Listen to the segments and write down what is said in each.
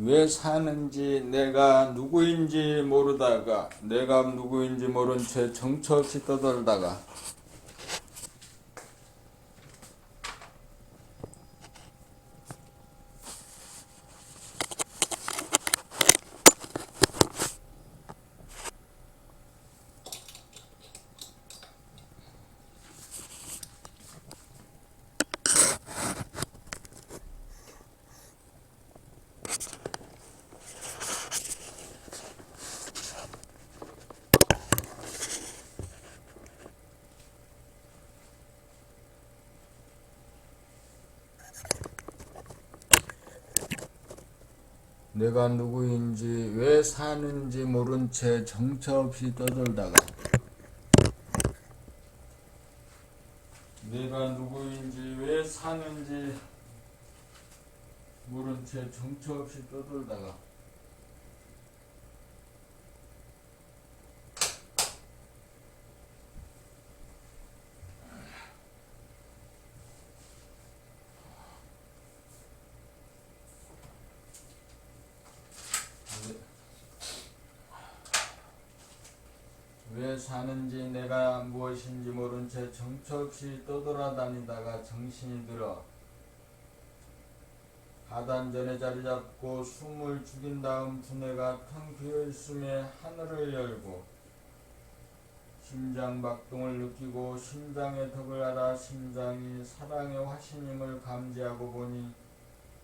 왜 사는지 내가 누구인지 모르다가 내가 누구인지 모른 채 정처 없이 떠돌다가 내가 누구인지 왜 사는지 모른 채 정처 없이 떠돌다가 내가 누구인지 왜 사는지 모른 채 정처 없이 떠돌다가 왜 사는지 내가 무엇인지 모른 채 정처 없이 떠돌아다니다가 정신이 들어 하단전에 자리 잡고 숨을 죽인 다음 두뇌가 텅 비어있음에 하늘을 열고 심장 박동을 느끼고 심장의 덕을 알아 심장이 사랑의 화신임을 감지하고 보니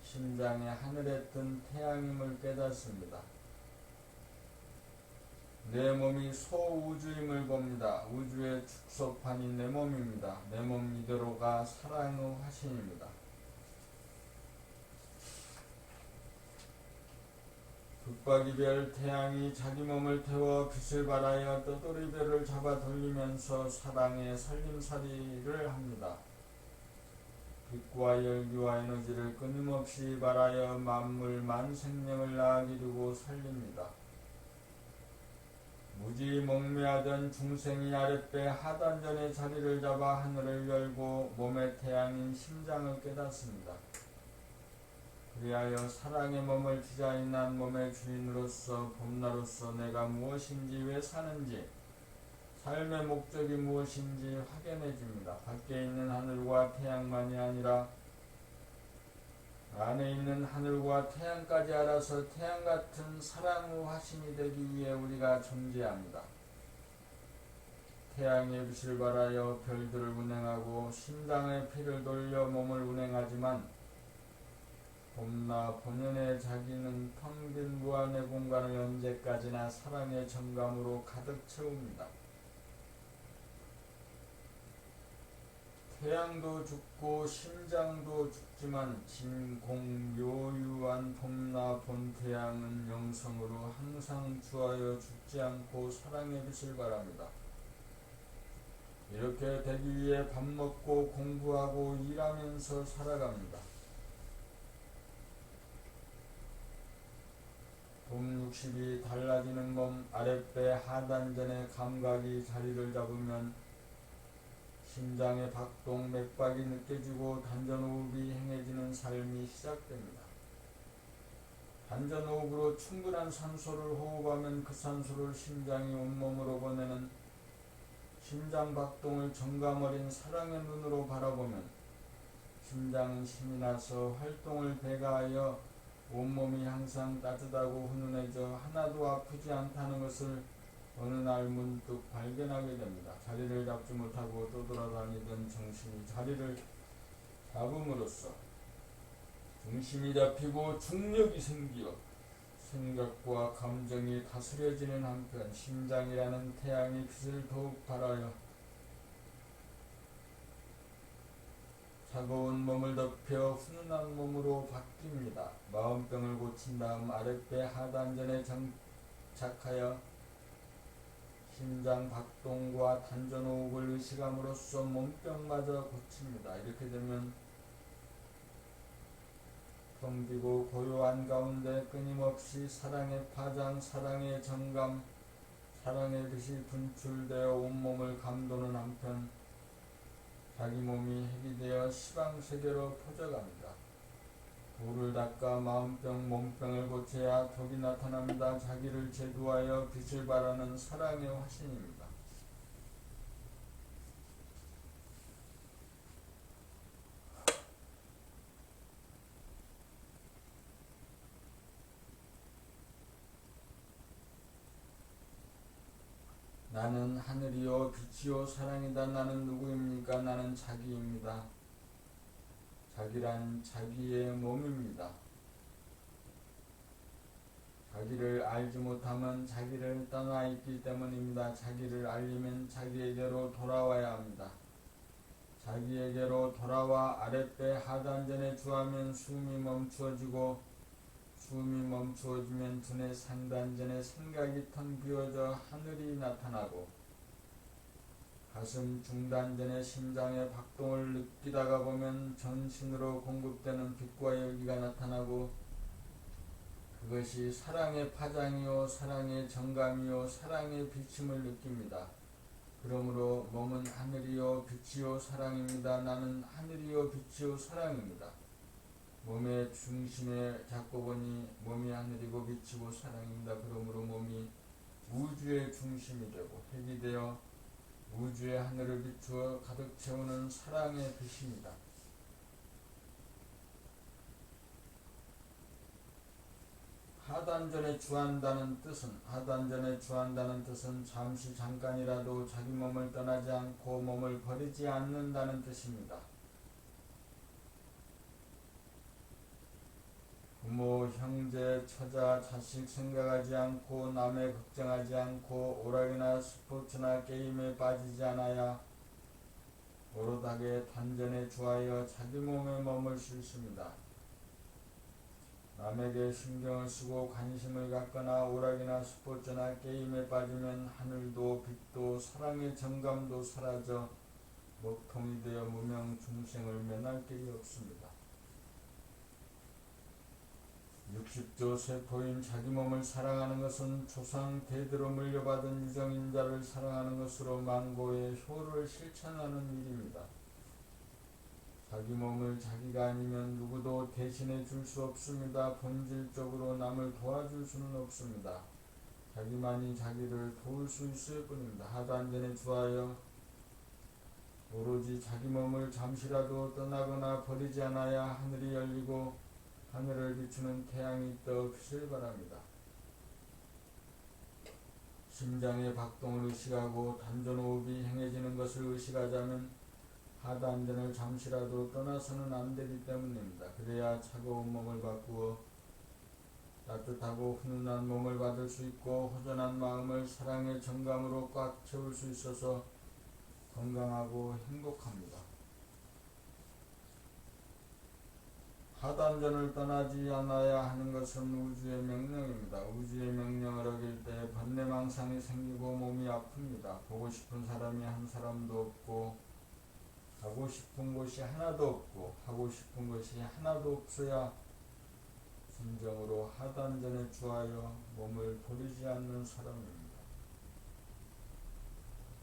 심장에 하늘에 뜬 태양임을 깨닫습니다. 내 몸이 소우주임을 봅니다. 우주의 축소판이 내 몸입니다. 내 몸 이대로가 사랑의 화신입니다. 북박이별 태양이 자기 몸을 태워 빛을 발하여 떠돌이별을 잡아 돌리면서 사랑의 살림살이를 합니다. 빛과 열기와 에너지를 끊임없이 발하여 만물 만생명을 낳아 기르고 살립니다. 무지몽매하던 중생이 아랫배 하단전에 자리를 잡아 하늘을 열고 몸의 태양인 심장을 깨닫습니다. 그리하여 사랑의 몸을 디자인한 몸의 주인으로서 봄나로서 내가 무엇인지 왜 사는지 삶의 목적이 무엇인지 확연해집니다. 밖에 있는 하늘과 태양만이 아니라 안에 있는 하늘과 태양까지 알아서 태양같은 사랑의 화신이 되기 위해 우리가 존재합니다. 태양의 빛을 발하여 별들을 운행하고 심장의 피를 돌려 몸을 운행하지만 봄나 본연의 자기는 텅 빈 무한의 공간을 언제까지나 사랑의 정감으로 가득 채웁니다. 태양도 죽고 심장도 죽지만 진공묘유한 봄나 본태양은 영성으로 항상 주하여 죽지 않고 사랑의 빛을 발합니다. 이렇게 되기 위해 밥 먹고 공부하고 일하면서 살아갑니다. 봄 60이 달라지는 몸 아랫배 하단전의 감각이 자리를 잡으면 심장의 박동 맥박이 느껴지고 단전호흡이 행해지는 삶이 시작됩니다. 단전호흡으로 충분한 산소를 호흡하면 그 산소를 심장이 온몸으로 보내는 심장 박동을 정감 어린 사랑의 눈으로 바라보면 심장은 신이 나서 활동을 배가하여 온몸이 항상 따뜻하고 훈훈해져 하나도 아프지 않다는 것을 어느 날 문득 발견하게 됩니다. 자리를 잡지 못하고 떠돌아다니던 정신이 자리를 잡음으로써 중심이 잡히고 중력이 생기어 생각과 감정이 다스려지는 한편 심장이라는 태양의 빛을 더욱 발하여 차가운 몸을 덮여 훈훈한 몸으로 바뀝니다. 마음병을 고친 다음 아랫배 하단전에 장착하여 심장 박동과 단전호흡을 의식함으로써 몸병마저 고칩니다. 이렇게 되면 텅 비고 고요한 가운데 끊임없이 사랑의 파장, 사랑의 정감, 사랑의 빛이 분출되어 온몸을 감도는 한편 자기 몸이 핵이 되어 시방세계로 퍼져갑니다. 돌을 닦아 마음병 몸병을 고쳐야 덕이 나타납니다. 자기를 제도하여 빛을 발하는 사랑의 화신입니다. 나는 하늘이요 빛이요 사랑이다. 나는 누구입니까? 나는 자기입니다. 자기란 자기의 몸입니다. 자기를 알지 못하면 자기를 떠나 있기 때문입니다. 자기를 알리면 자기에게로 돌아와야 합니다. 자기에게로 돌아와 아랫배 하단전에 주하면 숨이 멈추어지고, 숨이 멈추어지면 두뇌 상단전에 생각이 텅 비어져 하늘이 나타나고, 가슴 중단전에 심장의 박동을 느끼다가 보면 전신으로 공급되는 빛과 열기가 나타나고, 그것이 사랑의 파장이요 사랑의 정감이요 사랑의 비침을 느낍니다. 그러므로 몸은 하늘이요 빛이요 사랑입니다. 나는 하늘이요 빛이요 사랑입니다. 몸의 중심에 잡고 보니 몸이 하늘이고 빛이고 사랑입니다. 그러므로 몸이 우주의 중심이 되고 핵이 되어 우주의 하늘을 비추어 가득 채우는 사랑의 빛입니다. 하단전에 주한다는 뜻은 잠시 잠깐이라도 자기 몸을 떠나지 않고 몸을 버리지 않는다는 뜻입니다. 부모, 형제, 처자, 자식 생각하지 않고 남의 걱정하지 않고 오락이나 스포츠나 게임에 빠지지 않아야 오롯하게 단전에 주하여 자기 몸에 머물 수 있습니다. 남에게 신경을 쓰고 관심을 갖거나 오락이나 스포츠나 게임에 빠지면 하늘도 빛도 사랑의 정감도 사라져 먹통이 되어 무명 중생을 면할 길이 없습니다. 60조 세포인 자기 몸을 사랑하는 것은 조상 대대로 물려받은 유정인자를 사랑하는 것으로 만고의 효를 실천하는 일입니다. 자기 몸을 자기가 아니면 누구도 대신해 줄 수 없습니다. 본질적으로 남을 도와줄 수는 없습니다. 자기만이 자기를 도울 수 있을 뿐입니다. 하단전에 주하여 오로지 자기 몸을 잠시라도 떠나거나 버리지 않아야 하늘이 열리고 하늘을 비추는 태양이 떠 빛을 발합니다. 심장의 박동을 의식하고 단전호흡이 행해지는 것을 의식하자면 하단전을 잠시라도 떠나서는 안 되기 때문입니다. 그래야 차가운 몸을 바꾸어 따뜻하고 훈훈한 몸을 받을 수 있고 허전한 마음을 사랑의 정감으로 꽉 채울 수 있어서 건강하고 행복합니다. 하단전을 떠나지 않아야 하는 것은 우주의 명령입니다. 우주의 명령을 어길 때 번뇌망상이 생기고 몸이 아픕니다. 보고 싶은 사람이 한 사람도 없고 가고 싶은 곳이 하나도 없고 하고 싶은 것이 하나도 없어야 진정으로 하단전에 주하여 몸을 버리지 않는 사람입니다.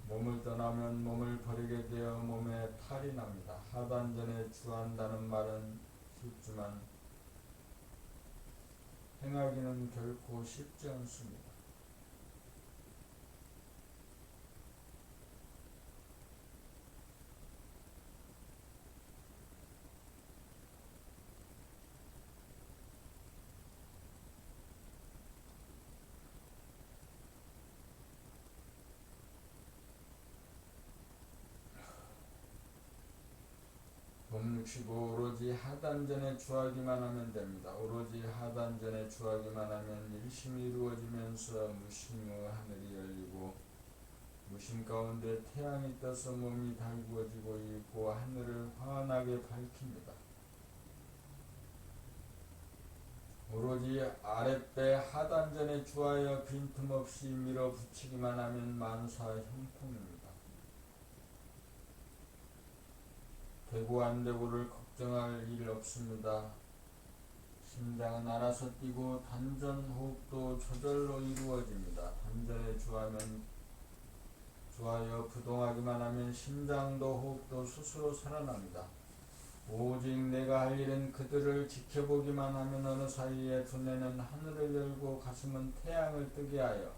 몸을 떠나면 몸을 버리게 되어 몸에 탈이 납니다. 하단전에 주한다는 말은 쉽지만 행하기는 결코 쉽지 않습니다. 봄65 오로지 하단전에 주하기만 하면 됩니다. 오로지 하단전에 주하기만 하면 일심이 이루어지면서 무심의 하늘이 열리고 무심 가운데 태양이 떠서 몸이 달구어지고 있고 하늘을 환하게 밝힙니다. 오로지 아랫배 하단전에 주하여 빈틈없이 밀어붙이기만 하면 만사 형통입니다. 되고 안 되고를 걱정할 일 없습니다. 심장은 알아서 뛰고 단전 호흡도 저절로 이루어집니다. 단전에 주하여 부동하기만 하면 심장도 호흡도 스스로 살아납니다. 오직 내가 할 일은 그들을 지켜보기만 하면 어느 사이에 두뇌는 하늘을 열고 가슴은 태양을 뜨게 하여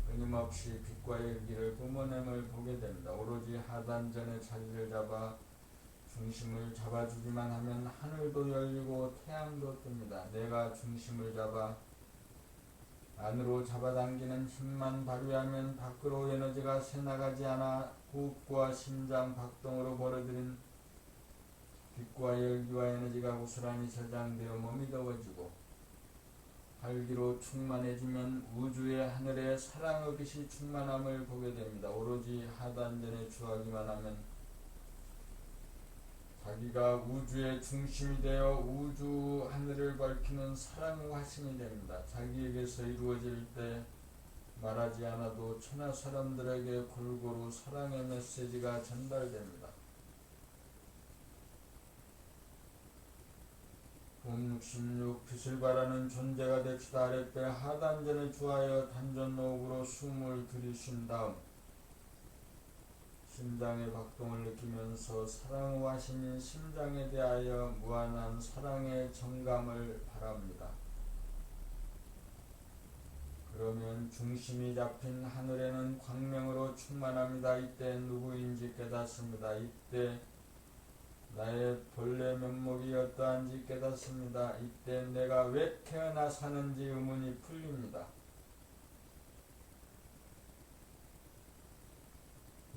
끊임없이 빛과 열기를 뿜어냄을 보게 됩니다. 오로지 하단전의 자리를 잡아 중심을 잡아주기만 하면 하늘도 열리고 태양도 뜹니다. 내가 중심을 잡아 안으로 잡아당기는 힘만 발휘하면 밖으로 에너지가 새나가지 않아 호흡과 심장 박동으로 벌어들인 빛과 열기와 에너지가 고스란히 저장되어 몸이 더워지고 활기로 충만해지면 우주의 하늘에 사랑의 빛이 충만함을 보게 됩니다. 오로지 하단전에 주하기만 하면 자기가 우주의 중심이 되어 우주 하늘을 밝히는 사랑의 화신이 됩니다. 자기에게서 이루어질 때 말하지 않아도 천하 사람들에게 골고루 사랑의 메시지가 전달됩니다. 봄 66 빛을 발하는 존재가 됩시다. 아랫배 하단전에 주하여 단전호흡으로 숨을 들이쉰 다음 심장의 박동을 느끼면서 사랑의 화신인 심장에 대하여 무한한 사랑의 정감을 바랍니다. 그러면 중심이 잡힌 하늘에는 광명으로 충만합니다. 이때 누구인지 깨닫습니다. 이때 나의 본래 면목이 어떠한지 깨닫습니다. 이때 내가 왜 태어나 사는지 의문이 풀립니다.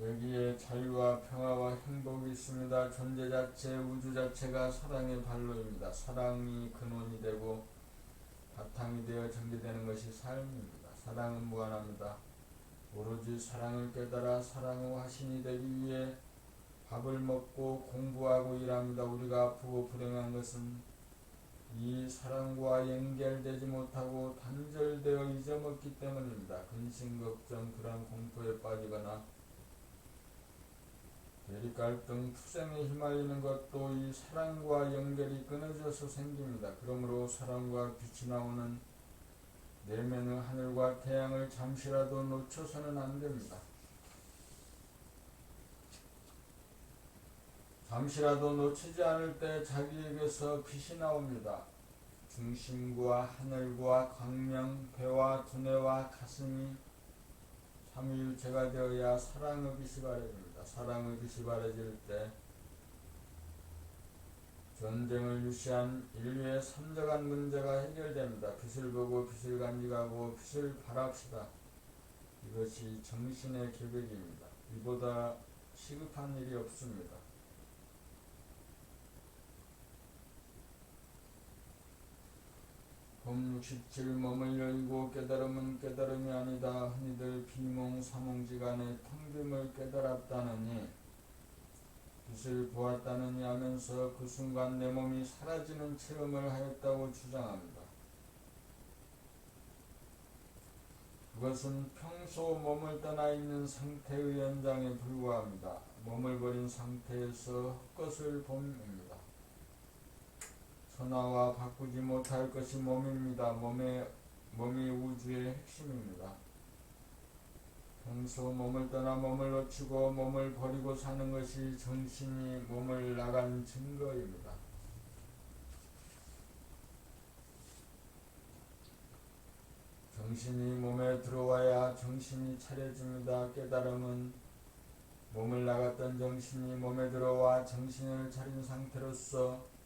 여기에 자유와 평화와 행복이 있습니다. 존재 자체, 우주 자체가 사랑의 발로입니다. 사랑이 근원이 되고 바탕이 되어 전개되는 것이 삶입니다. 사랑은 무한합니다. 오로지 사랑을 깨달아 사랑의 화신이 되기 위해 밥을 먹고 공부하고 일합니다. 우리가 아프고 불행한 것은 이 사랑과 연결되지 못하고 단절되어 잊어먹기 때문입니다. 근심, 걱정, 불안, 공포에 빠지거나 대립갈등, 투쟁에 휘말리는 것도 이 사랑과 연결이 끊어져서 생깁니다. 그러므로 사랑과 빛이 나오는 내면의 하늘과 태양을 잠시라도 놓쳐서는 안 됩니다. 잠시라도 놓치지 않을 때 자기에게서 빛이 나옵니다. 중심과 하늘과 광명, 배와 두뇌와 가슴이 삼위일체가 되어야 사랑의 빛이 발해집니다. 사랑의 빛이 발해질 때 전쟁을 유시한 인류의 삼저간 문제가 해결됩니다. 빛을 보고 빛을 간직하고 빛을 바랍시다. 이것이 정신의 계획입니다. 이보다 시급한 일이 없습니다. 봄 67 몸을 열고 깨달음은 깨달음이 아니다. 흔히들 비몽 사몽지간에 텅김을 깨달았다느니 빛을 보았다느니 하면서 그 순간 내 몸이 사라지는 체험을 하였다고 주장합니다. 그것은 평소 몸을 떠나 있는 상태의 연장에 불과합니다. 몸을 버린 상태에서 헛것을 봄입니다. 천하와 바꾸지 못할 것이 몸입니다. 몸이 우주의 핵심입니다. 평소 몸을 떠나 몸을 놓치고 몸을 버리고 사는 것이 정신이 몸을 나간 증거입니다. 정신이 몸에 들어와야 정신이 차려집니다. 깨달음은 몸을 나갔던 정신이 몸에 들어와 정신을 차린 상태로서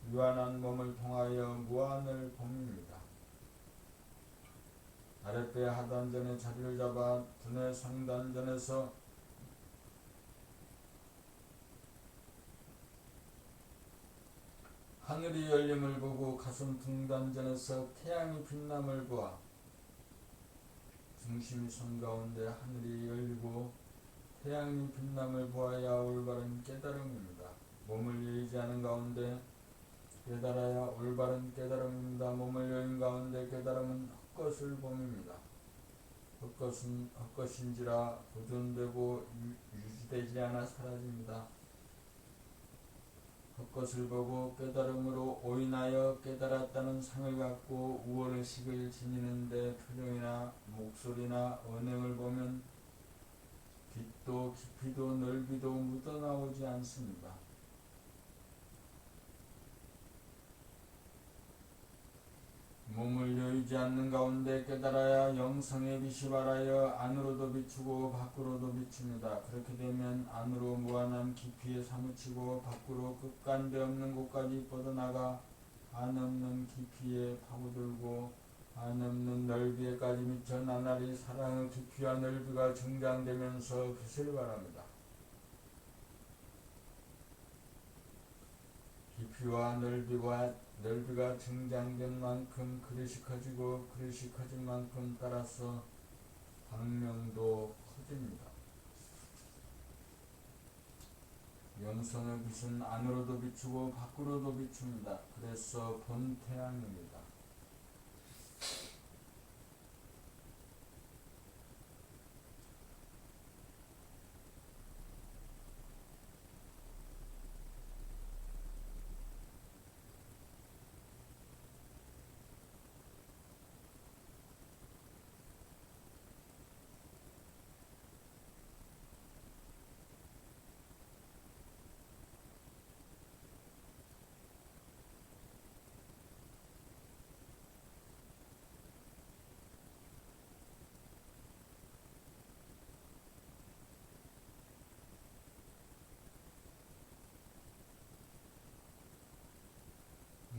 유한한 몸을 통하여 무한을 봅니다. 아랫배 하단전의 자리를 잡아 두뇌 상단전에서 하늘이 열림을 보고 가슴 등단전에서 태양이 빛남을 보아 중심이 선 가운데 하늘이 열리고 태양이 빛남을 보아야 올바른 깨달음입니다. 몸을 여의지 않은 가운데 깨달아야 올바른 깨달음입니다. 몸을 여인 가운데 깨달음은 헛것을 봄입니다. 헛것은 헛것인지라 보존되고 유지되지 않아 사라집니다. 헛것을 보고 깨달음으로 오인하여 깨달았다는 상을 갖고 우월의식을 지니는데 표정이나 목소리나 언행을 보면 빛도 깊이도 넓이도 묻어나오지 않습니다. 몸을 여의지 않는 가운데 깨달아야 영성의 빛이 발하여 안으로도 비추고 밖으로도 비춥니다. 그렇게 되면 안으로 무한한 깊이에 사무치고 밖으로 끝간데 없는 곳까지 뻗어나가 안 없는 깊이에 파고들고 안 없는 넓이에까지 미쳐 나날이 사랑의 깊이와 넓이가 증장되면서 빛을 발합니다. 깊이와 넓이가 증장된 만큼 그릇이 커지고 그릇이 커진 만큼 따라서 방명도 커집니다. 영성의 빛은 안으로도 비추고 밖으로도 비춥니다. 그래서 본태양입니다.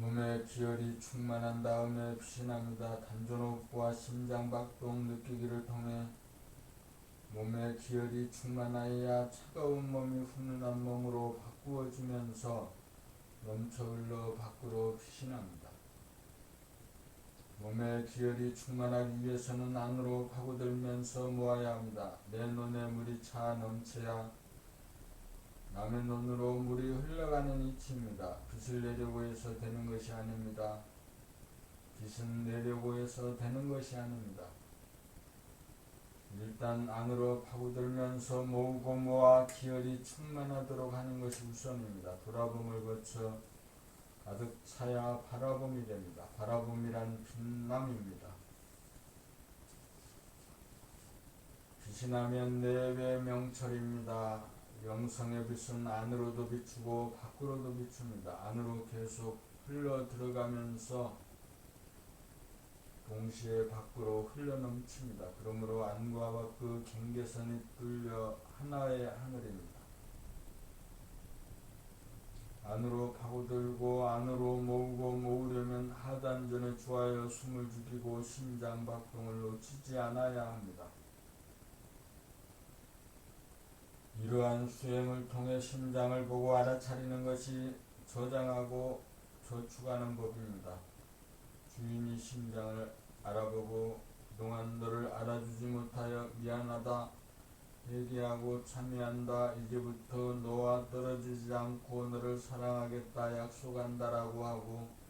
몸의 기혈이 충만한 다음에 빛이 납니다. 단전호흡과 심장박동 느끼기를 통해 몸의 기혈이 충만하여야 차가운 몸이 훈훈한 몸으로 바꾸어지면서 넘쳐 흘러 밖으로 빛이 납니다. 몸의 기혈이 충만하기 위해서는 안으로 파고들면서 모아야 합니다. 내 논에 물이 차 넘쳐야 남의 논으로 물이 흘러가는 이치입니다. 빛을 내려고 해서 되는 것이 아닙니다. 빛은 내려고 해서 되는 것이 아닙니다. 일단 안으로 파고들면서 모으고 모아 기혈이 충만하도록 하는 것이 우선입니다. 돌아봄을 거쳐 가득 차야 바라봄이 됩니다. 바라봄이란 빛남입니다. 빛이 나면 내외 명철입니다. 영성의 빛은 안으로도 비추고 밖으로도 비춥니다. 안으로 계속 흘러 들어가면서 동시에 밖으로 흘러넘칩니다. 그러므로 안과 밖의 경계선이 뚫려 하나의 하늘입니다. 안으로 파고들고 안으로 모으고 모으려면 하단전에 주하여 숨을 죽이고 심장박동을 놓치지 않아야 합니다. 이러한 수행을 통해 심장을 보고 알아차리는 것이 저장하고 저축하는 법입니다. 주인이 심장을 알아보고 그동안 너를 알아주지 못하여 미안하다, 회개하고 참여한다, 이제부터 너와 떨어지지 않고 너를 사랑하겠다 약속한다라고 하고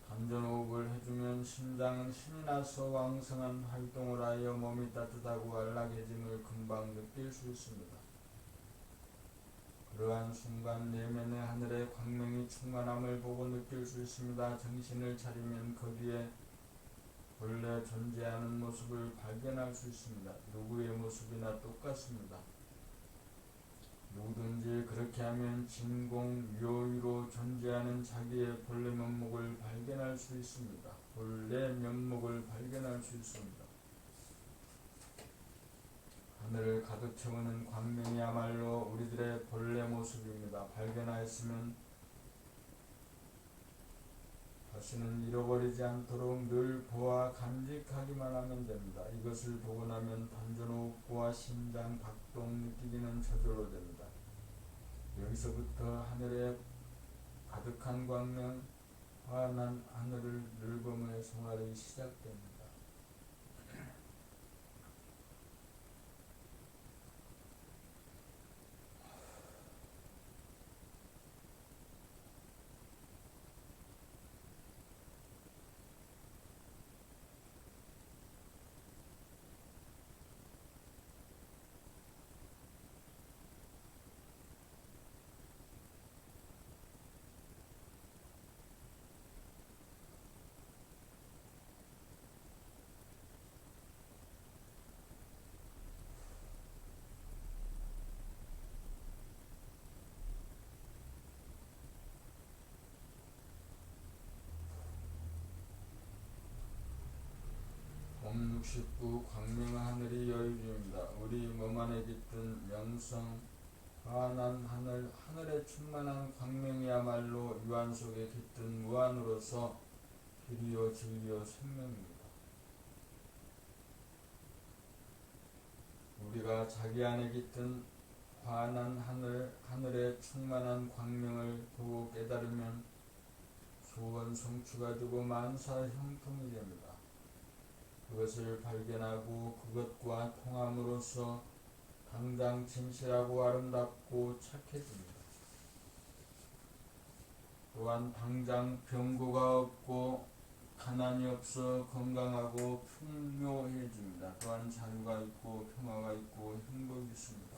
단전호흡을 해주면 심장은 신이 나서 왕성한 활동을 하여 몸이 따뜻하고 안락해짐을 금방 느낄 수 있습니다. 그러한 순간 내면의 하늘의 광명이 충만함을 보고 느낄 수 있습니다. 정신을 차리면 거기에 본래 존재하는 모습을 발견할 수 있습니다. 누구의 모습이나 똑같습니다. 누구든지 그렇게 하면 진공묘유로 존재하는 자기의 본래 면목을 발견할 수 있습니다. 본래 면목을 발견할 수 있습니다. 하늘을 가득 채우는 광명이야말로 우리들의 본래 모습입니다. 발견하였으면 다시는 잃어버리지 않도록 늘 보아 간직하기만 하면 됩니다. 이것을 보고 나면 단전호흡과 심장 박동 느끼기는 저절로 됩니다. 여기서부터 하늘에 가득한 광명, 환한 하늘을 늙음의 생활이 시작됩니다. 69. 광명의 하늘이 여유주입니다. 우리 몸 안에 깃든 명성 환한 하늘, 하늘에 충만한 광명이야말로 유한 속에 깃든 무한으로서 길이요 진리요 생명입니다. 우리가 자기 안에 깃든 환한 하늘, 하늘에 충만한 광명을 보고 깨달으면 소원 성취가 되고 만사 형통이 됩니다. 그것을 발견하고 그것과 통함으로써 당장 진실하고 아름답고 착해집니다. 또한 당장 병고가 없고 가난이 없어 건강하고 풍요해집니다. 또한 자유가 있고 평화가 있고 행복이 있습니다.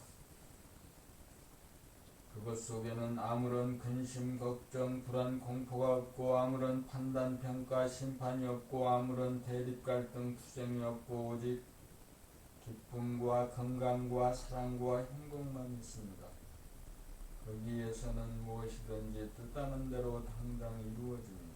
그것 속에는 아무런 근심, 걱정, 불안, 공포가 없고 아무런 판단, 평가, 심판이 없고 아무런 대립, 갈등, 투쟁이 없고 오직 기쁨과 건강과 사랑과 행복만 있습니다. 거기에서는 무엇이든지 뜻하는 대로 당장 이루어집니다.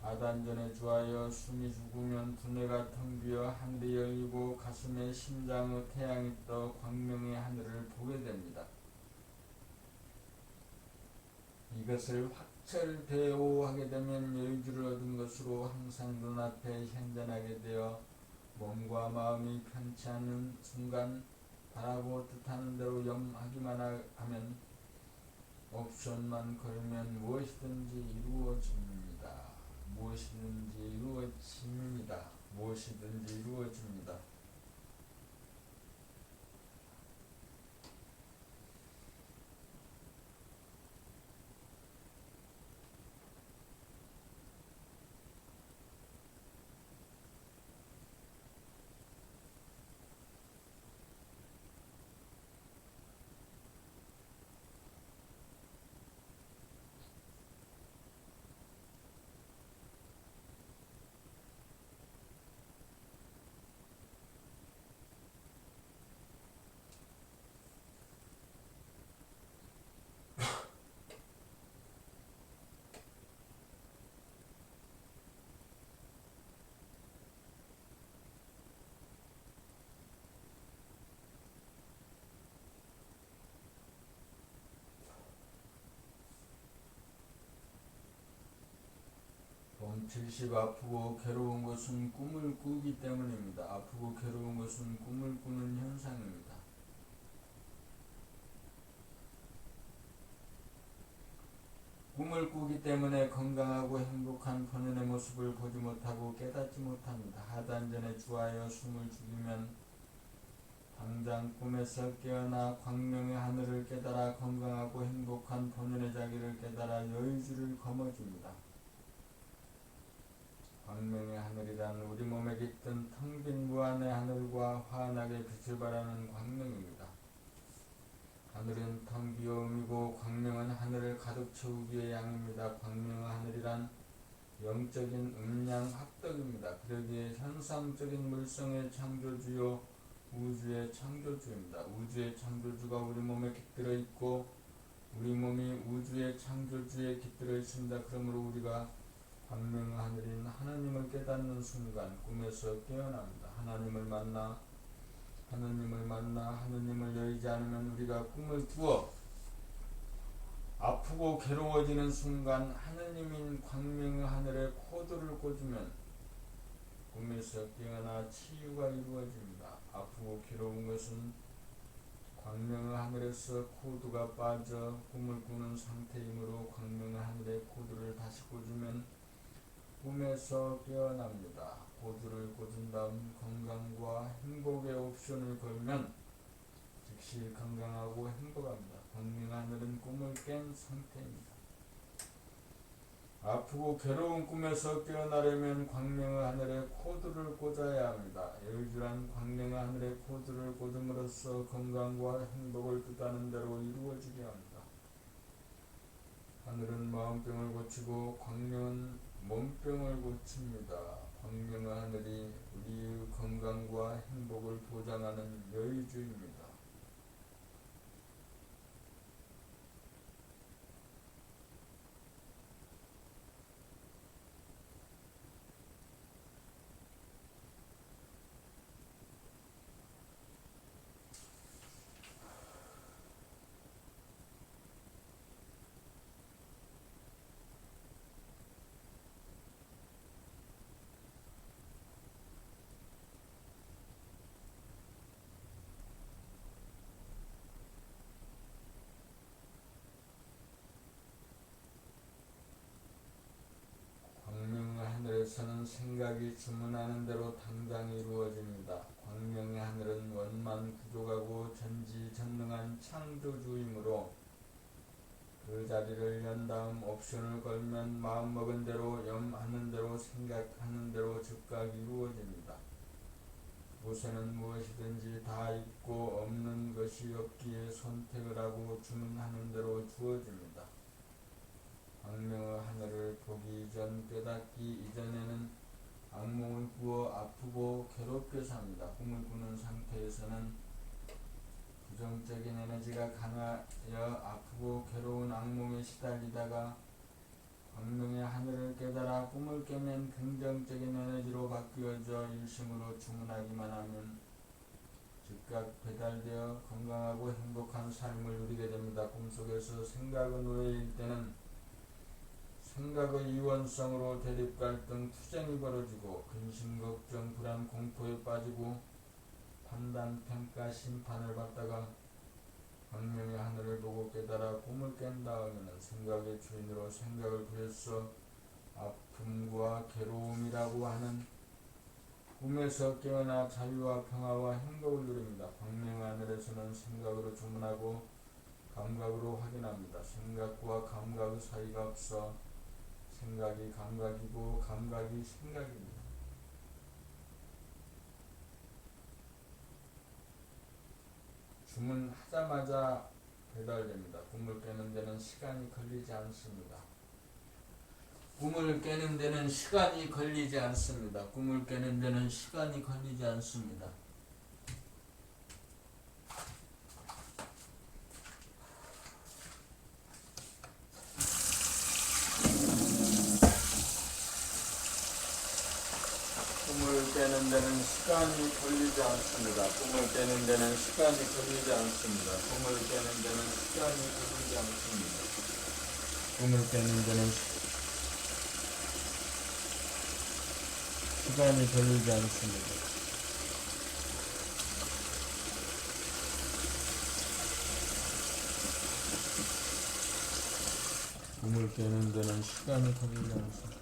아단전에 주하여 숨이 죽으면 두뇌가 텅 비어 하늘이 열리고 가슴에 심장의 태양이 떠 광명의 하늘을 보게 됩니다. 이것을 확철대오하게 되면 여유주를 얻은 것으로 항상 눈앞에 현존하게 되어 몸과 마음이 편치 않는 순간 바라고 뜻하는 대로 염하기만 하면 옵션만 걸면 무엇이든지 이루어집니다. 무엇이든지 이루어집니다. 무엇이든지 이루어집니다. 봄 70. 아프고 괴로운 것은 꿈을 꾸기 때문입니다. 아프고 괴로운 것은 꿈을 꾸는 현상입니다. 꿈을 꾸기 때문에 건강하고 행복한 본연의 모습을 보지 못하고 깨닫지 못합니다. 하단전에 주하여 숨을 죽이면 당장 꿈에서 깨어나 광명의 하늘을 깨달아 건강하고 행복한 본연의 자기를 깨달아 여유주를 거머쥡니다. 광명의 하늘이란 우리 몸에 깃든 텅 빈 무한의 하늘과 환하게 빛을 발하는 광명입니다. 하늘은 텅 비어옴이고 광명은 하늘을 가득 채우기의 양입니다. 광명의 하늘이란 영적인 음양 합덕입니다. 그러기에 현상적인 물성의 창조주요 우주의 창조주입니다. 우주의 창조주가 우리 몸에 깃들어 있고 우리 몸이 우주의 창조주에 깃들어 있습니다. 그러므로 우리가 광명의 하늘인 하나님을 깨닫는 순간 꿈에서 깨어납니다. 하나님을 만나 하나님을 여의지 않으면 우리가 꿈을 꾸어 아프고 괴로워지는 순간 하느님인 광명의 하늘에 코드를 꽂으면 꿈에서 깨어나 치유가 이루어집니다. 아프고 괴로운 것은 광명의 하늘에서 코드가 빠져 꿈을 꾸는 상태이므로 광명의 하늘에 코드를 다시 꽂으면 꿈에서 깨어납니다. 코드를 꽂은 다음 건강과 행복의 옵션을 걸면 즉시 건강하고 행복합니다. 광명의 하늘은 꿈을 깬 상태입니다. 아프고 괴로운 꿈에서 깨어나려면 광명의 하늘에 코드를 꽂아야 합니다. 여유주란 광명의 하늘에 코드를 꽂음으로써 건강과 행복을 뜻하는 대로 이루어지게 합니다. 하늘은 마음병을 고치고 광명은 몸병을 고칩니다. 광명의 하늘이 우리의 건강과 행복을 보장하는 여유주입니다. 생각이 주문하는 대로 당장 이루어집니다. 광명의 하늘은 원만 구족하고 전지전능한 창조주이므로 그 자리를 연 다음 옵션을 걸면 마음먹은 대로 염하는 대로 생각하는 대로 즉각 이루어집니다. 무엇에는 무엇이든지 다 있고 없는 것이 없기에 선택을 하고 주문하는 대로 주어집니다. 광명의 하늘을 보기 이전 깨닫기 이전에는 악몽을 꾸어 아프고 괴롭게 삽니다. 꿈을 꾸는 상태에서는 부정적인 에너지가 강하여 아프고 괴로운 악몽에 시달리다가 광명의 하늘을 깨달아 꿈을 깨면 긍정적인 에너지로 바뀌어져 일심으로 주문하기만 하면 즉각 배달되어 건강하고 행복한 삶을 누리게 됩니다. 꿈속에서 생각의 노예일 때는 생각의 이원성으로 대립, 갈등, 투쟁이 벌어지고 근심, 걱정, 불안, 공포에 빠지고 판단, 평가, 심판을 받다가 광명의 하늘을 보고 깨달아 꿈을 깬 다음에는 생각의 주인으로 생각을 부려서 아픔과 괴로움이라고 하는 꿈에서 깨어나 자유와 평화와 행복을 누립니다. 광명의 하늘에서는 생각으로 주문하고 감각으로 확인합니다. 생각과 감각의 사이가 없어 생각이 감각이고 감각이 생각입니다. 주문하자마자 배달됩니다. 꿈을 깨는 데는 시간이 걸리지 않습니다. 꿈을 깨는 데는 시간이 걸리지 않습니다. 꿈을 깨는 데는 시간이 걸리지 않습니다. 꿈을 깨는 데는 시간이 걸리지 않습니다. 꿈을 깨는 데는 시간이 걸리지 않습니다. 꿈을 깨는 데는 시간이 걸리지 않습니다. 꿈을 깨는 데는 시간이 걸리지 않습니다. 꿈을 깨는 데는 시간이 걸리지 않습니다.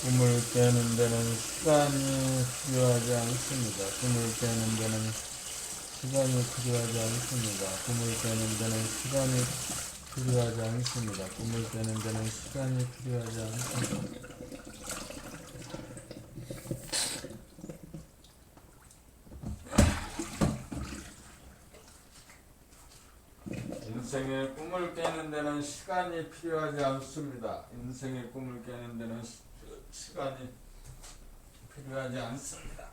꿈을 깨는 데는 시간이 필요하지 않습니다. 꿈을 깨는 데는 시간이 필요하지 않습니다. 꿈을 깨는 데는 시간이 필요하지 않습니다. 꿈을 깨는 데는 시간이 필요하지 않습니다. 인생의 꿈을 깨는 데는 시간이 필요하지 않습니다. 인생의 꿈을 깨는 데는 시간이 필요하지 않습니다.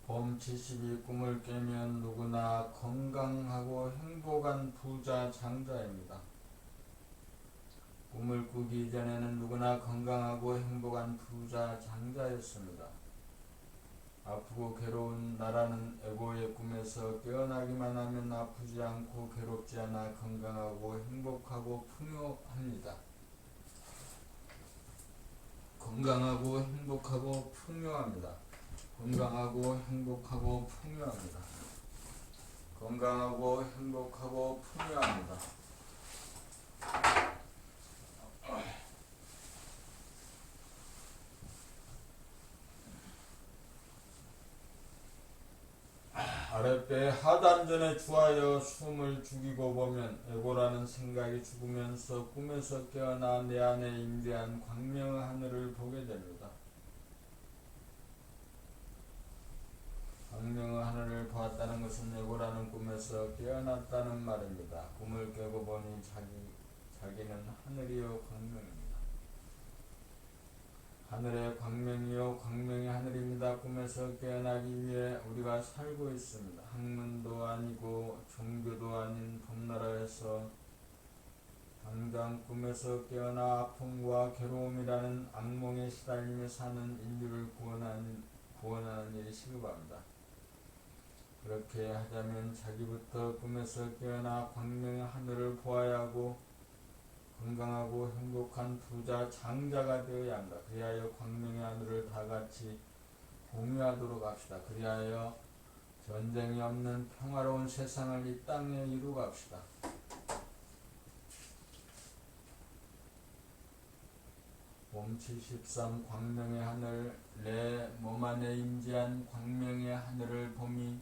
봄 70이 꿈을 깨면 누구나 건강하고 행복한 부자 장자입니다. 꿈을 꾸기 전에는 누구나 건강하고 행복한 부자 장자였습니다. 아프고 괴로운 나라는 에고의 꿈에서 깨어나기만 하면 아프지 않고 괴롭지 않아 건강하고 행복하고 풍요합니다. 건강하고 행복하고 풍요합니다. 건강하고 행복하고 풍요합니다. 건강하고 행복하고 풍요합니다. 아랫배 하단전에 주하여 숨을 죽이고 보면 에고라는 생각이 죽으면서 꿈에서 깨어나 내 안에 임재한 광명의 하늘을 보게 됩니다. 광명의 하늘을 보았다는 것은 예고라는 꿈에서 깨어났다는 말입니다. 꿈을 깨고 보니 자기는 하늘이요 광명입니다. 하늘의 광명이요 광명의 하늘입니다. 꿈에서 깨어나기 위해 우리가 살고 있습니다. 학문도 아니고 종교도 아닌 봄나라에서 당장 꿈에서 깨어나 아픔과 괴로움이라는 악몽에 시달리며 사는 인류를 구원하는 일이 시급합니다. 그렇게 하자면 자기부터 꿈에서 깨어나 광명의 하늘을 보아야 하고 건강하고 행복한 부자 장자가 되어야 한다. 그리하여 광명의 하늘을 다같이 공유하도록 합시다. 그리하여 전쟁이 없는 평화로운 세상을 이 땅에 이루갑시다. 봄 73 광명의 하늘, 내 몸 안에 임재한 광명의 하늘을 봄이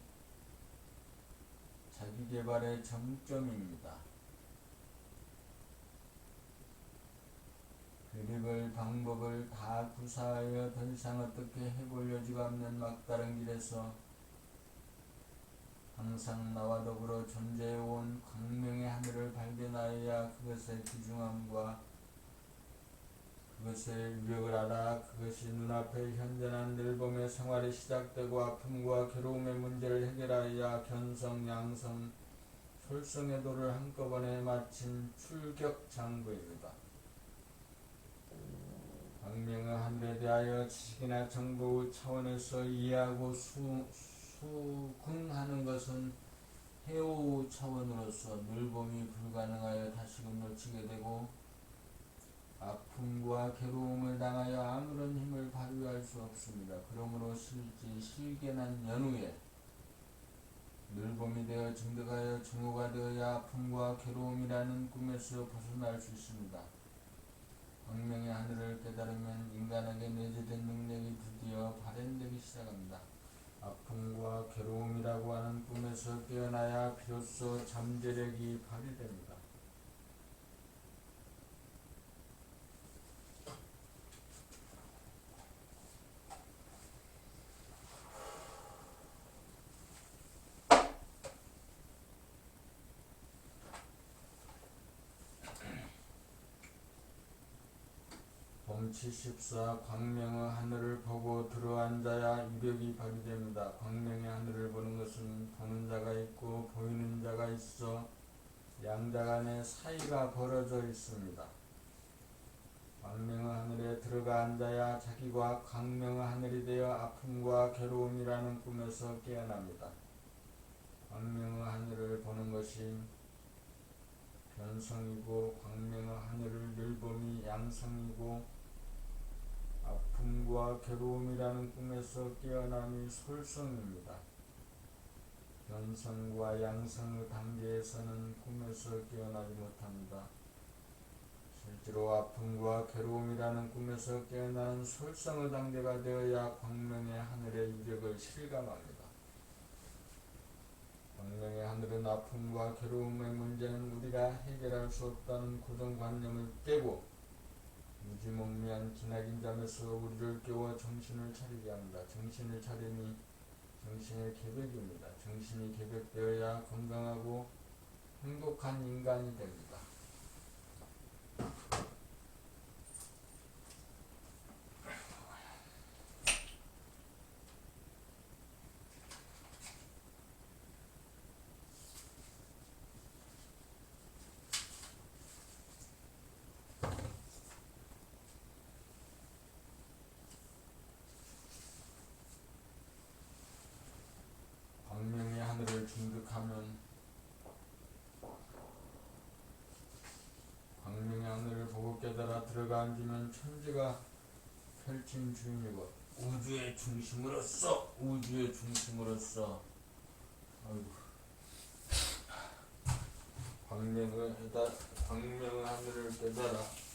자기개발의 정점입니다. 그립을 방법을 다 구사하여 더 이상 어떻게 해볼 여지가 없는 막다른 길에서 항상 나와 더불어 존재해온 광명의 하늘을 발견하여야 그것의 귀중함과 그것의 위력을 알아 그것이 눈앞에 현존한 늘봄의 생활이 시작되고 아픔과 괴로움의 문제를 해결하여야 견성, 양성, 솔성의 도를 한꺼번에 마친 출격장구입니다. 광명의 하늘에 대하여 지식이나 정보 차원에서 이해하고 수긍하는 것은 해오 차원으로서 늘봄이 불가능하여 다시금 놓치게 되고 아픔과 괴로움을 당하여 아무런 힘을 발휘할 수 없습니다. 그러므로 실계난 연후에 늘봄이 되어 증득하여 증오가 되어야 아픔과 괴로움이라는 꿈에서 벗어날 수 있습니다. 광명의 하늘을 깨달으면 인간에게 내재된 능력이 드디어 발현되기 시작합니다. 아픔과 괴로움이라고 하는 꿈에서 깨어나야 비로소 잠재력이 발휘됩니다. 봄 74 광명의 하늘을 보고 들어앉아야 위력이 발휘됩니다. 광명의 하늘을 보는 것은 보는 자가 있고 보이는 자가 있어 양자 간의 사이가 벌어져 있습니다. 광명의 하늘에 들어가 앉아야 자기가 광명의 하늘이 되어 아픔과 괴로움이라는 꿈에서 깨어납니다. 광명의 하늘을 보는 것이 변성이고 광명의 하늘을 늘봄이 양성이고 아픔과 괴로움이라는 꿈에서 깨어남이 솔성입니다. 변성과 양성의 단계에서는 꿈에서 깨어나지 못합니다. 실제로 아픔과 괴로움이라는 꿈에서 깨어나는 솔성의 단계가 되어야 광명의 하늘의 위력을 실감합니다. 광명의 하늘은 아픔과 괴로움의 문제는 우리가 해결할 수 없다는 고정관념을 깨고 무지몽매한 기나긴 잠에서 우리를 깨워 정신을 차리게 합니다. 정신을 차림이 정신의 계백입니다. 정신이 계백되어야 건강하고 행복한 인간이 됩니다. 광명의 하늘을 중득하면 광명의 하늘을 보고 깨달아 들어가 앉으면 천지가 펼친 주인이고 우주의 중심으로서 광명의 하늘을 깨달아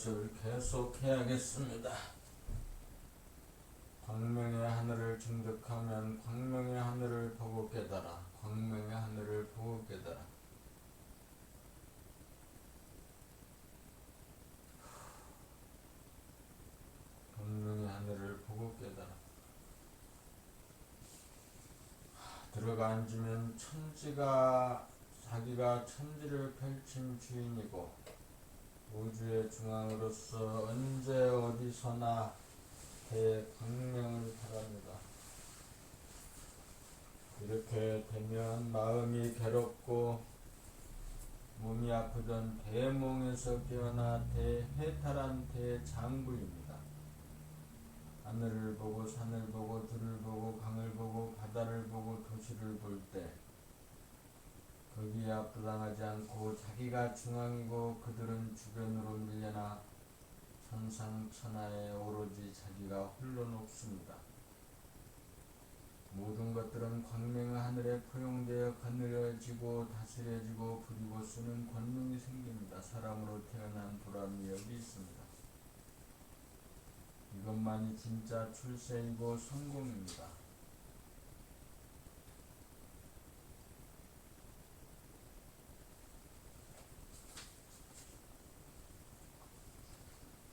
연습을 계속해야겠습니다. 광명의 하늘을 증득하면 광명의 하늘을 보고 깨달아. 광명의 하늘을 보고 깨달아. 광명의 하늘을 보고 깨달아. 들어가 앉으면 천지가 자기가 천지를 펼친 주인이고 우주의 중앙으로서 언제 어디서나 대광명을 바랍니다. 이렇게 되면 마음이 괴롭고 몸이 아프던 대몽에서 깨어나 대해탈한 대장부입니다. 하늘을 보고 산을 보고 들을 보고 강을 보고 바다를 보고 도시를 볼 때 거기에 압도당하지 않고 자기가 중앙이고 그들은 주변으로 밀려나 천상천하에 오로지 자기가 홀로 높습니다. 모든 것들은 광명의 하늘에 포용되어 거느려지고 다스려지고 부리고 쓰는 권능이 생깁니다. 사람으로 태어난 보람이 여기 있습니다. 이것만이 진짜 출세이고 성공입니다.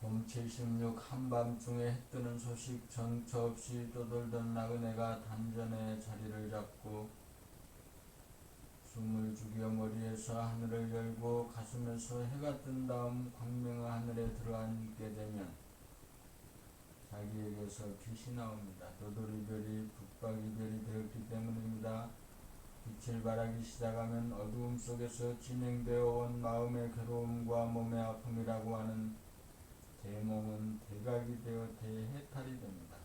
봄 76 한밤중에 해뜨는 소식 정처 없이 떠돌던 나그네가 단전에 자리를 잡고 숨을 죽여 머리에서 하늘을 열고 가슴에서 해가 뜬 다음 광명의 하늘에 들어앉게 되면 자기에게서 빛이 나옵니다. 도돌이별이 북박이별이 되었기 때문입니다. 빛을 발하기 시작하면 어두움 속에서 진행되어 온 마음의 괴로움과 몸의 아픔이라고 하는 대몽은 대각이 되어 대해탈이 됩니다.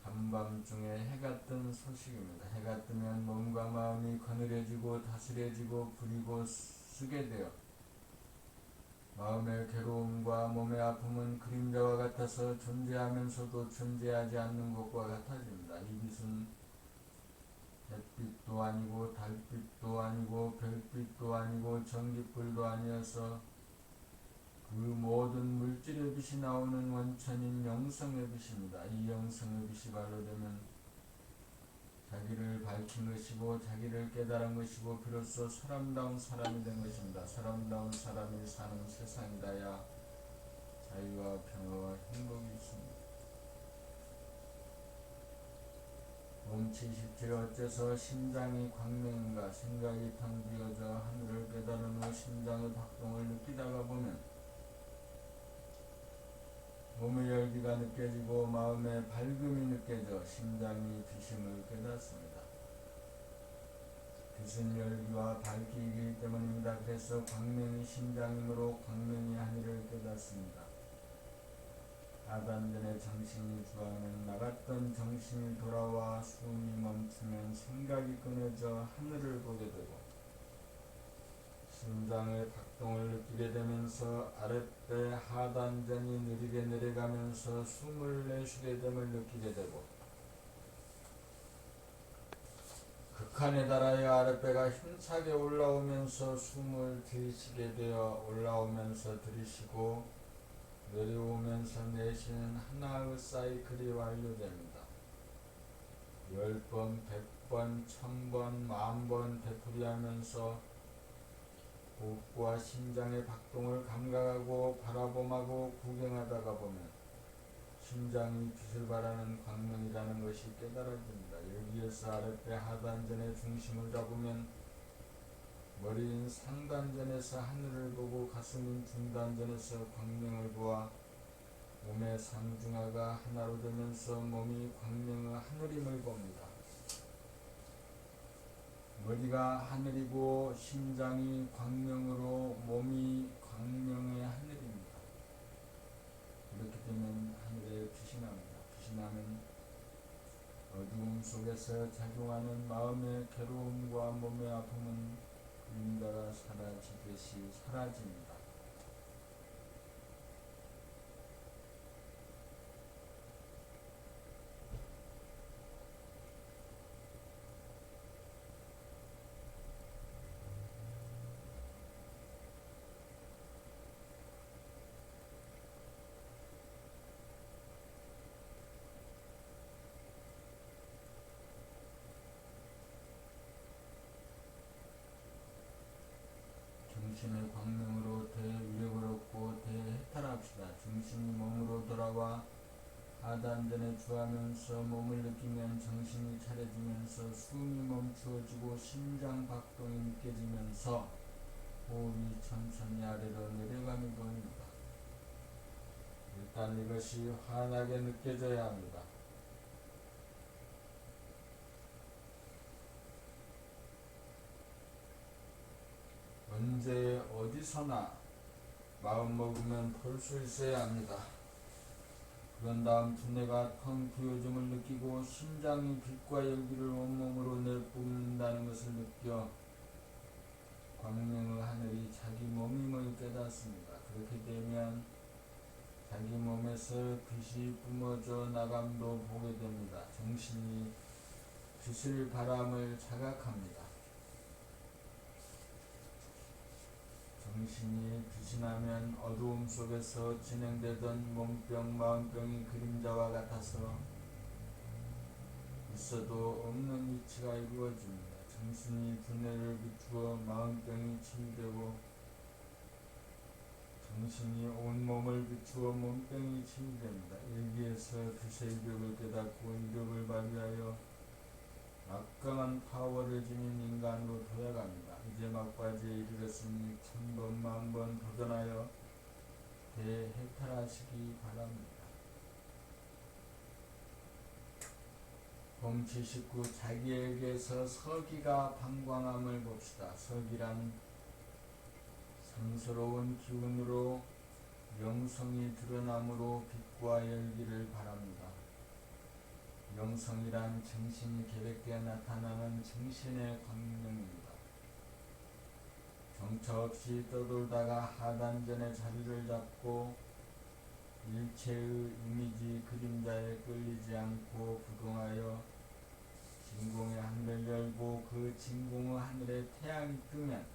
한밤중에 해가 뜬 소식입니다. 해가 뜨면 몸과 마음이 거느려지고 다스려지고 부리고 쓰게 되어 마음의 괴로움과 몸의 아픔은 그림자와 같아서 존재하면서도 존재하지 않는 것과 같아집니다. 이 빛은 햇빛도 아니고 달빛도 아니고 별빛도 아니고 전기불도 아니어서 그 모든 물질의 빛이 나오는 원천인 영성의 빛입니다. 이 영성의 빛이 발로되면 자기를 밝힌 것이고 자기를 깨달은 것이고 비로소 사람다운 사람이 된 것입니다. 사람다운 사람이 사는 세상이다야 자유와 평화와 행복이 있습니다. 몸치 27 어째서 심장이 광명인가 생각이 텅 비어져 하늘을 깨달은 후 심장의 박동을 느끼다가 보면 몸의 열기가 느껴지고 마음의 밝음이 느껴져 심장이 빛임을 깨닫습니다. 빛은 열기와 밝기이기 때문입니다. 그래서 광명이 심장이므로 광명이 하늘을 깨닫습니다. 아단전에 정신이 주하면 나갔던 정신이 돌아와 숨이 멈추면 생각이 끊어져 하늘을 보게 되고 심장의 박동을 느끼게 되면서 아랫배 하단전이 느리게 내려가면서 숨을 내쉬게 됨을 느끼게 되고 극한에 달하여 아랫배가 힘차게 올라오면서 숨을 들이쉬게 되어 올라오면서 들이쉬고 내려오면서 내쉬는 하나의 사이클이 완료됩니다. 10번, 100번, 1000번, 10,000번 되풀이하면서 호흡과 심장의 박동을 감각하고 바라봄하고 구경하다가 보면 심장이 빛을 발하는 광명이라는 것이 깨달아집니다. 여기에서 아랫배 하단전의 중심을 잡으면 머리인 상단전에서 하늘을 보고 가슴인 중단전에서 광명을 보아 몸의 상중하가 하나로 되면서 몸이 광명의 하늘임을 봅니다. 머리가 하늘이고 심장이 광명으로 몸이 광명의 하늘입니다. 이렇게 되면 하늘에 빛이 납니다. 빛이 나면 어두움 속에서 작용하는 마음의 괴로움과 몸의 아픔은 그림자가 사라지듯이 사라집니다. 하와 하단전에 주하면서 몸을 느끼면 정신이 차려지면서 숨이 멈추어지고 심장 박동이 느껴지면서 호흡이 천천히 아래로 내려감이 보입니다. 일단 이것이 환하게 느껴져야 합니다. 언제 어디서나 마음먹으면 볼 수 있어야 합니다. 그런 다음 두뇌가 텅 비워짐을 느끼고 심장이 빛과 열기를 온몸으로 내뿜는다는 것을 느껴 광명의 하늘이 자기 몸임을 깨닫습니다. 그렇게 되면 자기 몸에서 빛이 뿜어져 나감도 보게 됩니다. 정신이 빛을 바람을 자각합니다. 정신이 빛이 나면 어두움 속에서 진행되던 몸병, 마음병이 그림자와 같아서 있어도 없는 이치가 이루어집니다. 정신이 두뇌를 비추어 마음병이 치유되고 정신이 온몸을 비추어 몸병이 치유됩니다. 일기에서 빛의 이력을 깨닫고 이력을 발휘하여 막강한 파워를 지닌 인간으로 도약합니다. 이제 막바지에 이르렀으니 천번 만번 도전하여 대해탈하시기 바랍니다. 봄 79 자기에게서 서기가 방광함을 봅시다. 서기란 성스러운 기운으로 영성이 드러남으로 빛과 열기를 바랍니다. 영성이란 정신이 계획되어 나타나는 정신의 광명입니다. 정처 없이 떠돌다가 하단전의 자리를 잡고 일체의 이미지 그림자에 끌리지 않고 부동하여 진공의 하늘을 열고 그 진공의 하늘에 태양이 뜨면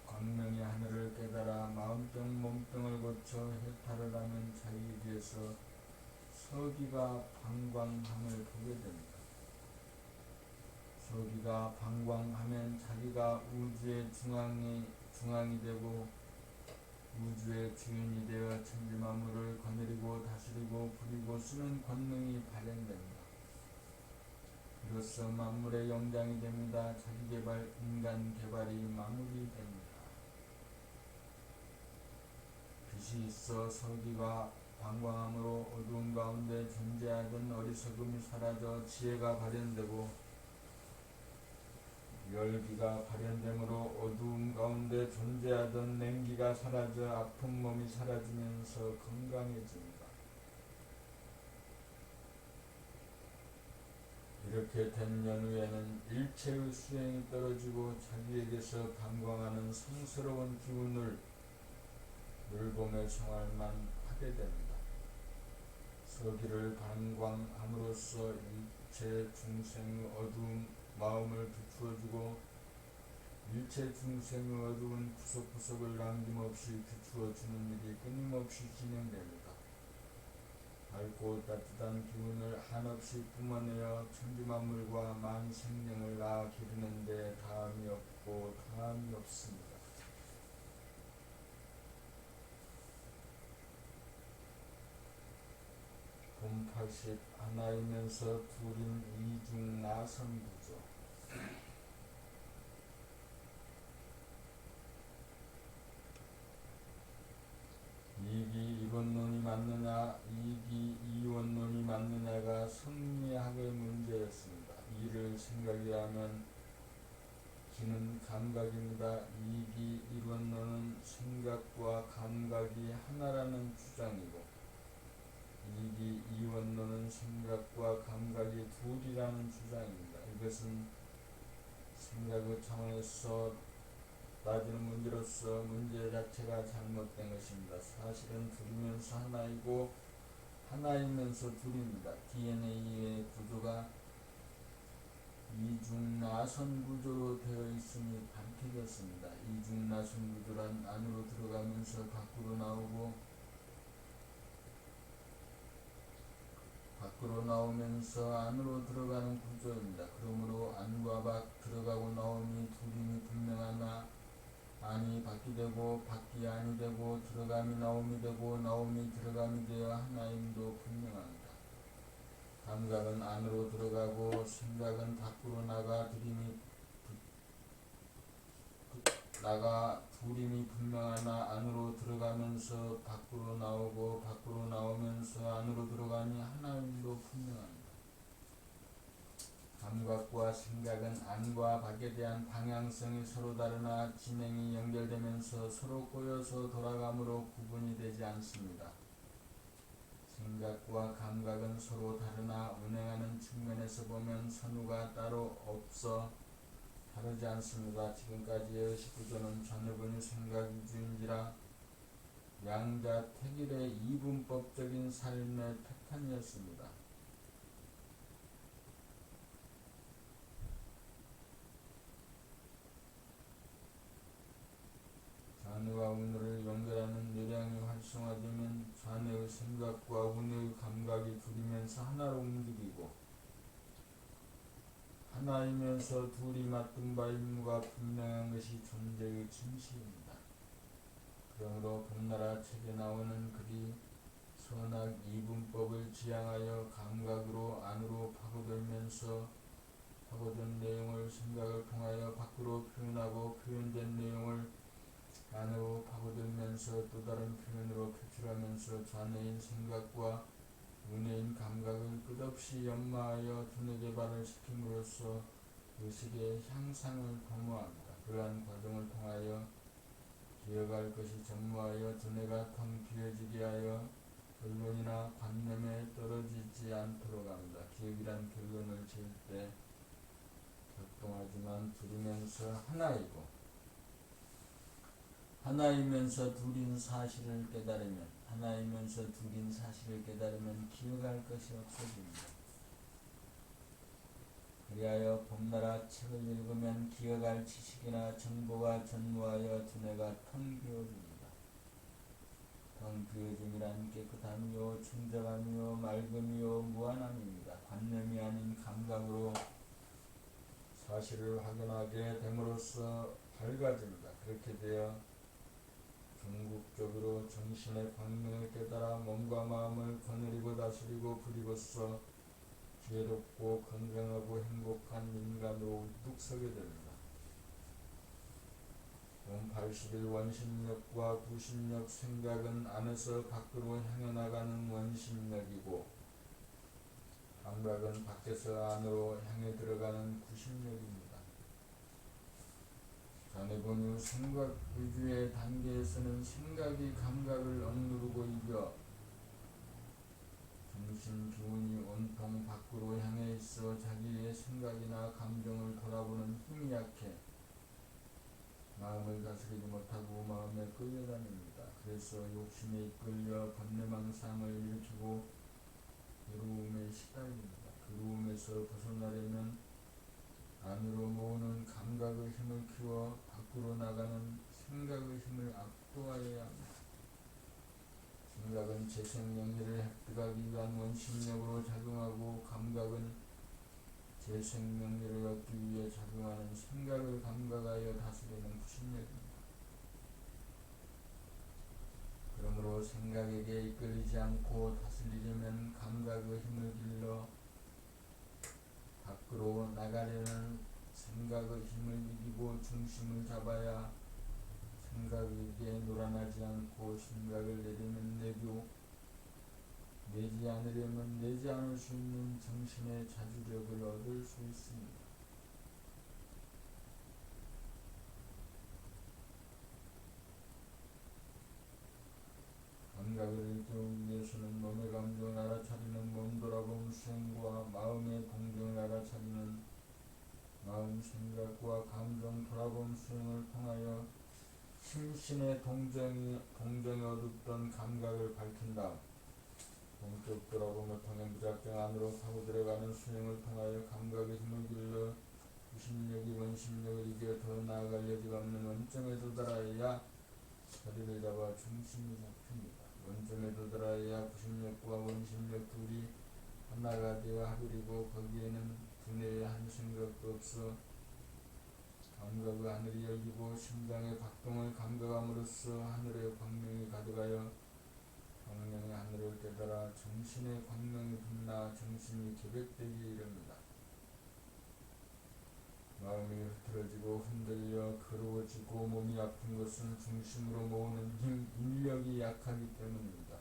광명의 하늘을 깨달아 마음병 몸병을 고쳐 해탈을 하면 자기에게서 서기가 방광함을 보게 됩니다. 서기가 방광하면 자기가 우주의 중앙이 되고 우주의 주인이 되어 천지만물을 거느리고 다스리고 부리고 쓰는 권능이 발현됩니다. 이로써 만물의 영장이 됩니다. 자기개발, 인간개발이 마무리됩니다. 빛이 있어 서기가 방광함으로 어두운 가운데 존재하던 어리석음이 사라져 지혜가 발현되고 열기가 발현되므로 어두움 가운데 존재하던 냉기가 사라져 아픈 몸이 사라지면서 건강해집니다. 이렇게 된 연후에는 일체의 수행이 떨어지고 자기에게서 방광하는 성스러운 기운을 물범의 생활만 하게 됩니다. 서기를 방광함으로써 일체 중생의 어두운 마음을 비추어주고 일체 중생의 어두운 구석구석을 남김없이 비추어주는 일이 끊임없이 진행됩니다. 밝고 따뜻한 기운을 한없이 뿜어내어 천지만물과 만생명을 낳아 기르는 데 다함이 없고 다함이 없습니다. 봄 80 하나이면서 둘인 이중 나선 구조. 이익이 이원론이 맞느냐 이익이 이원론이 맞느냐가 성리학의 문제였습니다. 이를 생각이라면 기는 감각입니다. 이익이 이원론은 생각과 감각이 하나라는 주장이고 이익이 이원론은 생각과 감각이 둘이라는 주장입니다. 이것은 생각의 차원에서 따지는 문제로서 문제 자체가 잘못된 것입니다. 사실은 둘이면서 하나이고 하나이면서 둘입니다. DNA의 구조가 이중나선 구조로 되어 있음이 밝혀졌습니다. 이중나선 구조란 안으로 들어가면서 밖으로 나오면서 안으로 들어가는 구조입니다. 그러므로 안과 밖 들어가고 나옴이 둘임이 분명하나 안이 밖이 되고 밖이 안이 되고 들어감이 나옴이 되고 나옴이 들어감이 되어 하나임도 분명합니다. 감각은 안으로 들어가고 생각은 밖으로 나가 둘임이 분명하나 안으로 들어가면서 밖으로 나오고 밖으로 나오면서 안으로 들어가니 하나임도 분명합니다. 감각과 생각은 안과 밖에 대한 방향성이 서로 다르나 진행이 연결되면서 서로 꼬여서 돌아감으로 구분이 되지 않습니다. 생각과 감각은 서로 다르나 운행하는 측면에서 보면 선후가 따로 없어 다르지 않습니다. 지금까지의 의식구조는 전해분이 생각위주인지라 양자 택일의 이분법적인 삶의 패턴이었습니다. 좌뇌와 우뇌를 연결하는 뇌량이 활성화되면 좌뇌의 생각과 우뇌의 감각이 둘이면서 하나로 움직이고 하나이면서 둘이 맡은 바 임무가 분명한 것이 존재의 진실입니다. 그러므로 봄나라 책에 나오는 글이 선악 이분법을 지향하여 감각으로 안으로 파고들면서 파고든 내용을 생각을 통하여 밖으로 표현하고 표현된 내용을 안으로 파고들면서 또 다른 표현으로 표출하면서 좌뇌인 생각과 우뇌인 감각을 끝없이 연마하여 두뇌 개발을 시킴으로써 의식의 향상을 도모합니다. 그러한 과정을 통하여 기억할 것이 전무하여 두뇌가 텅 비어지게 하여 결론이나 관념에 떨어지지 않도록 합니다. 기억이란 결론을 지을 때 작동하지만 둘이면서 하나이고 하나이면서 둘인 사실을 깨달으면 기억할 것이 없어집니다. 그리하여 봄나라 책을 읽으면 기억할 지식이나 정보가 전무하여 두뇌가 텅 비어집니다. 텅 비어짐이란 깨끗함이요 청정함이요 맑음이요 무한함입니다. 관념이 아닌 감각으로 사실을 확인하게 됨으로써 밝아집니다. 그렇게 되어 궁극적으로 정신의 광명을 깨달아 몸과 마음을 거느리고 다스리고 부리고서 지혜롭고 건강하고 행복한 인간으로 우뚝 서게 됩니다. 80일 원심력과 구심력 생각은 안에서 밖으로 향해 나가는 원심력이고 감각은 밖에서 안으로 향해 들어가는 구심력입니다. 전해본 후 생각 위주의 단계에서는 생각이 감각을 억누르고 이겨 중심 기운이 온통 밖으로 향해 있어 자기의 생각이나 감정을 돌아보는 힘이 약해 마음을 다스리지 못하고 마음에 끌려다닙니다. 그래서 욕심에 이끌려 번뇌망상을 일으키고 괴로움에 시달립니다. 괴로움에서 벗어나려면 안으로 모으는 감각의 힘을 키워 밖으로 나가는 생각의 힘을 압도하여야 합니다. 생각은 재생명리를 획득하기 위한 원심력으로 작용하고 감각은 재생명리를 얻기 위해 작용하는 생각을 감각하여 다스리는 구심력입니다. 그러므로 생각에게 이끌리지 않고 다스리려면 감각의 힘을 길러 밖으로 나가려는 생각의 힘을 이기고 중심을 잡아야 생각에게 놀아나지 않고 생각을 내리면 내고 내지 않으려면 내지 않을 수 있는 정신의 자주력을 얻을 수 있습니다. 감각을 일깨우기 위해서는 몸의 감정을 알아차리는 몸 돌아봄 수행과 마음의 동정을 알아차리는 마음 생각과 감정 돌아봄 수행을 통하여 심신의 동정이 어둡던 감각을 밝힌 다음 동적 돌아봄을 통해 무작정 안으로 파고 들어가는 수행을 통하여 감각의 힘을 길러 구심력이 원심력을 이겨 더 나아갈 여지가 없는 원점에 도달하여야 자리를 잡아 중심이 잡힙니다. 원점에 도달하여야 구심력과 원심력 둘이 하나가 되어 합일이고 거기에는 두뇌의 한 생각도 없어 감각의 하늘이 열리고 심장의 박동을 감각함으로써 하늘의 광명이 가득하여 광명의 하늘을 깨달아 정신의 광명이 빛나 정신이 계백되기에 이릅니다. 마음이 흐트러지고 흔들려 괴로워지고 몸이 아픈 것은 중심으로 모으는 힘, 인력이 약하기 때문입니다.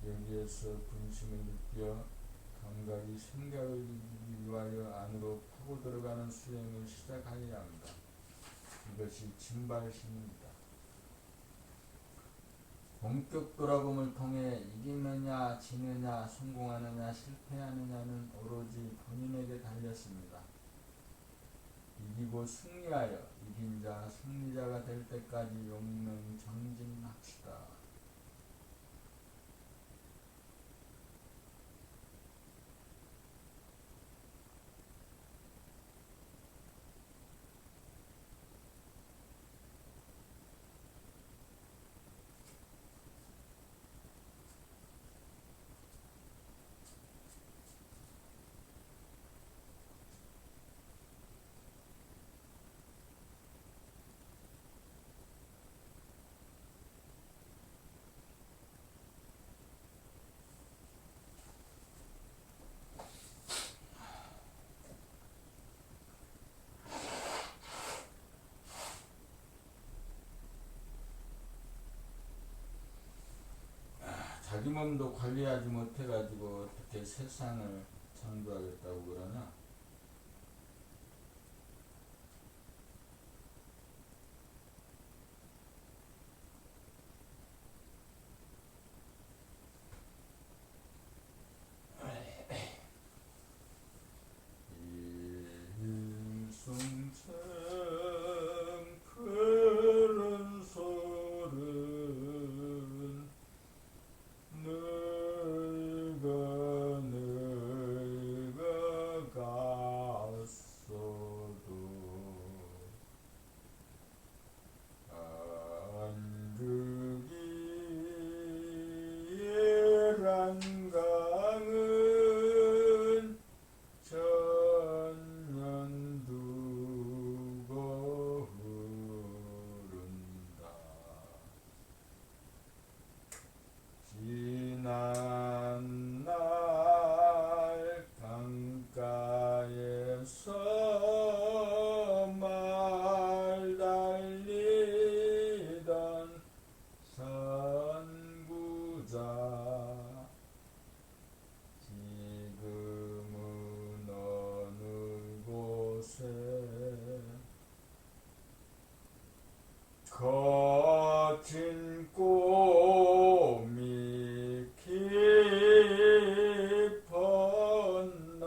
여기에서 분심을 느껴 감각이 생각을 이기기 위하여 안으로 파고 들어가는 수행을 시작하여야 합니다. 이것이 진발심입니다. 본격 돌아봄을 통해 이기느냐 지느냐 성공하느냐 실패하느냐는 오로지 본인에게 달렸습니다. 이기고 승리하여 이긴 자 승리자가 될 때까지 용맹정진합시다. 자기 몸도 관리하지 못해가지고 어떻게 세상을 창조하겠다고 그러나? 일성참 푸른 소른 늙어 갔어도 안르기란 강은 천년 두고 흐른다. 지난 날 강가에서 말 달리던 선구자 지금은 어느 곳에 거친 꿈이 깊었나.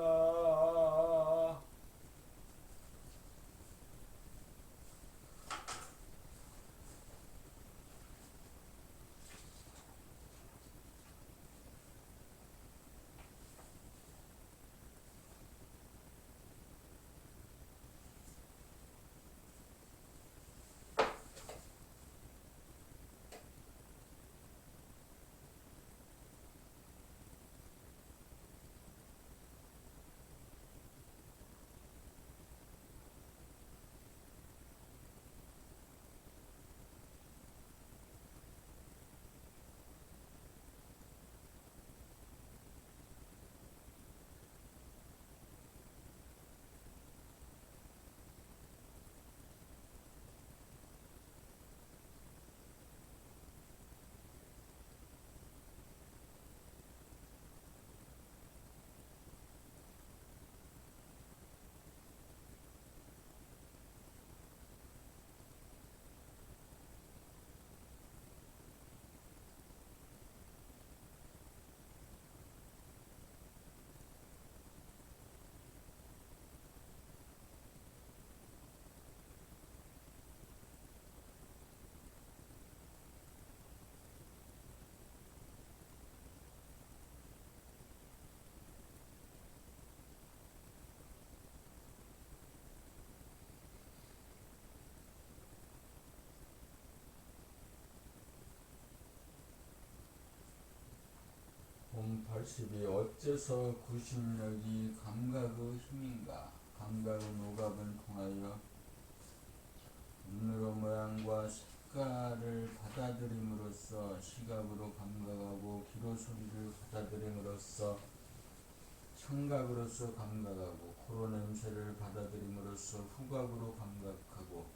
봄 80이 어째서 구심력이 감각의 힘인가? 감각의 오갑은 통하여 눈으로 모양과 색깔을 받아들임으로써 시각으로 감각하고 귀로 소리를 받아들임으로써 청각으로서 감각하고 코로 냄새를 받아들임으로써 후각으로 감각하고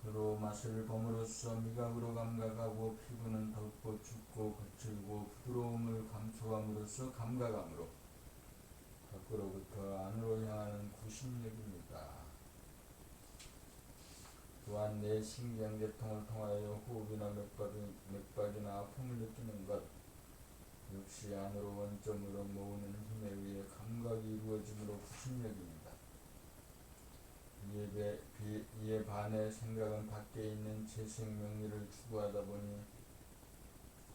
그로 맛을 범으로써 미각으로 감각하고 피부는 덥고 춥고 거칠고 부드러움을 감촉함으로써 감각함으로 밖으로부터 안으로 향하는 구신력입니다. 또한 내 신경계통을 통하여 호흡이나 맥박이나 아픔을 느끼는 것 역시 안으로 원점으로 모으는 힘에 의해 감각이 이루어지므로 구신력입니다. 이에 반해 생각은 밖에 있는 재생 명리를 추구하다 보니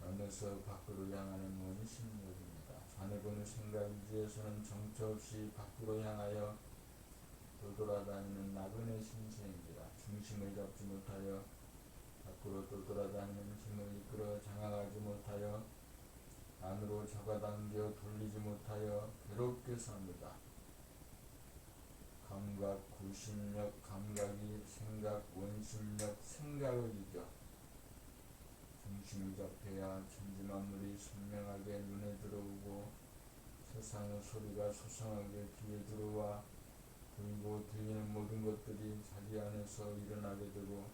어느새 밖으로 향하는 원심력입니다. 자네고는 생각 위지에서는 정처 없이 밖으로 향하여 돌아다니는 나그네 신세입니다. 중심을 잡지 못하여 밖으로 돌아다니는 힘을 이끌어 장악하지 못하여 안으로 잡아당겨 돌리지 못하여 괴롭게 삽니다. 감각, 구심력, 감각이 생각, 원심력, 생각을 이겨 중심이 잡혀야 천지만물이 선명하게 눈에 들어오고 세상의 소리가 소상하게 귀에 들어와 보이고 들리는 모든 것들이 자기 안에서 일어나게 되고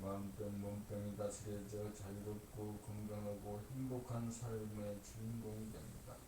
마음병, 몸병이 다스려져 자유롭고 건강하고 행복한 삶의 주인공이 됩니다.